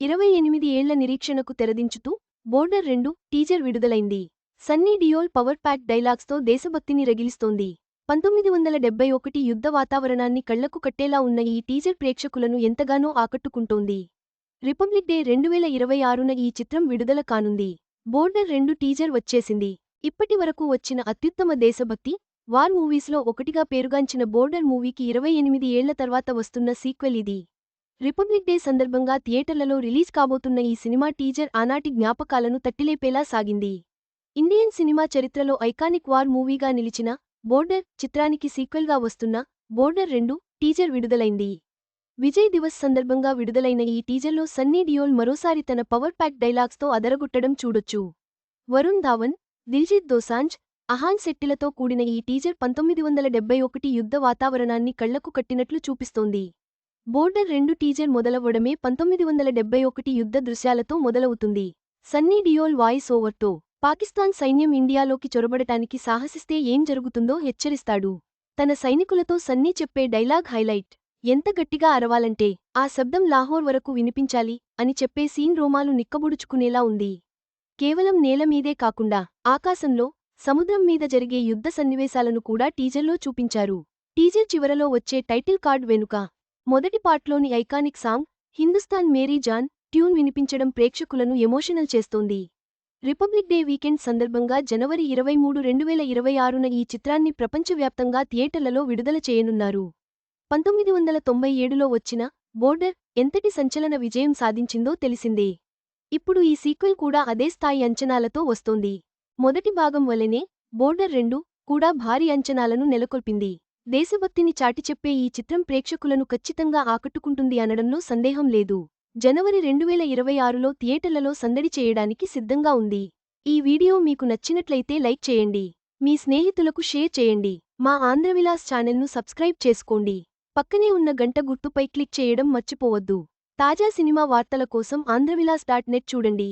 28 ఏళ్ల నిరీక్షణకు తెరదించుతూ border 2 teaser విడుదలైంది. Sunny Deol power pack డైలాగ్స్తో దేశభక్తిని రగిలిస్తోంది. 1971 యుద్ధ వాతావరణాన్ని కళ్లకు కట్టేలా ఉన్న ఈ టీజర్ ప్రేక్షకులను ఎంతగానో ఆకట్టుకుంటోంది. రిపబ్లిక్ డే 2026న ఈ చిత్రం విడుదల కానుంది. బోర్డర్ 2 టీజర్ వచ్చేసింది. ఇప్పటి వరకు వచ్చిన అత్యుత్తమ దేశభక్తి, వార్ మూవీస్లో ఒకటిగా పేరుగాంచిన బోర్డర్ మూవీకి 28 ఏళ్ల తర్వాత వస్తున్న సీక్వెల్ ఇది. రిపబ్లిక్ డే సందర్భంగా థియేటర్లలో రిలీజ్ కాబోతున్న ఈ సినిమా టీజర్ ఆనాటి జ్ఞాపకాలను తట్టిలేపేలా సాగింది. ఇండియన్ సినిమా చరిత్రలో ఐకానిక్ వార్ మూవీగా నిలిచిన బోర్డర్ చిత్రానికి సీక్వెల్గా వస్తున్న బోర్డర్ 2 టీజర్ విడుదలైంది. విజయ్ దివస్ సందర్భంగా విడుదలైన ఈ టీజర్లో సన్నీ డియోల్ మరోసారి తన పవర్ ప్యాక్ డైలాగ్స్తో అదరగొట్టడం చూడొచ్చు. వరుణ్ ధావన్, దిల్జీత్ దోసాంజ్, అహాన్ శెట్టిలతో కూడిన ఈ టీజర్ 1971 యుద్ధ వాతావరణాన్ని కళ్లకు కట్టినట్లు చూపిస్తోంది. బోర్డర్ 2 టీజర్ మొదలవ్వడమే 1971 యుద్ధ దృశ్యాలతో మొదలవుతుంది. సన్నీ డియోల్ వాయిస్ ఓవర్తో పాకిస్తాన్ సైన్యం ఇండియాలోకి చొరబడటానికి సాహసిస్తే ఏం జరుగుతుందో హెచ్చరిస్తాడు. తన సైనికులతో సన్నీ చెప్పే డైలాగ్ హైలైట్. ఎంత గట్టిగా అరవాలంటే ఆ శబ్దం లాహోర్ వరకు వినిపించాలి అని చెప్పే సీన్ రోమాలు నిక్కబొడుచుకునేలా ఉంది. కేవలం నేలమీదే కాకుండా ఆకాశంలో, సముద్రం మీద జరిగే యుద్ధ సన్నివేశాలను కూడా టీజర్లో చూపించారు. టీజర్ చివరలో వచ్చే టైటిల్ కార్డ్ వెనుక మొదటి పార్ట్లోని iconic song Hindustan Meri Jaan tune వినిపించడం ప్రేక్షకులను ఎమోషనల్ చేస్తోంది. రిపబ్లిక్ డే వీకెండ్ సందర్భంగా జనవరి 23, 2026న ఈ చిత్రాన్ని ప్రపంచవ్యాప్తంగా థియేటర్లలో విడుదల చేయనున్నారు. 1997లో వచ్చిన బోర్డర్ ఎంతటి సంచలన విజయం సాధించిందో తెలిసిందే. ఇప్పుడు ఈ సీక్వెల్ కూడా అదే స్థాయి అంచనాలతో వస్తోంది. మొదటి భాగం వలెనే బోర్డర్ 2 కూడా భారీ అంచనాలను నెలకొల్పింది. దేశభక్తిని చాటిచెప్పే ఈ చిత్రం ప్రేక్షకులను ఖచ్చితంగా ఆకట్టుకుంటుంది అనడంలో సందేహం లేదు. జనవరి 2026లో థియేటర్లలో సందడి చేయడానికి సిద్ధంగా ఉంది. ఈ వీడియో మీకు నచ్చినట్లయితే లైక్ చేయండి. మీ స్నేహితులకు షేర్ చేయండి. మా ఆంధ్రవిలాస్ ఛానల్ను సబ్స్క్రైబ్ చేసుకోండి. పక్కనే ఉన్న గంట గుర్తుపై క్లిక్ చేయడం మర్చిపోవద్దు. తాజా సినిమా వార్తల కోసం ఆంధ్రవిలాస్.net చూడండి.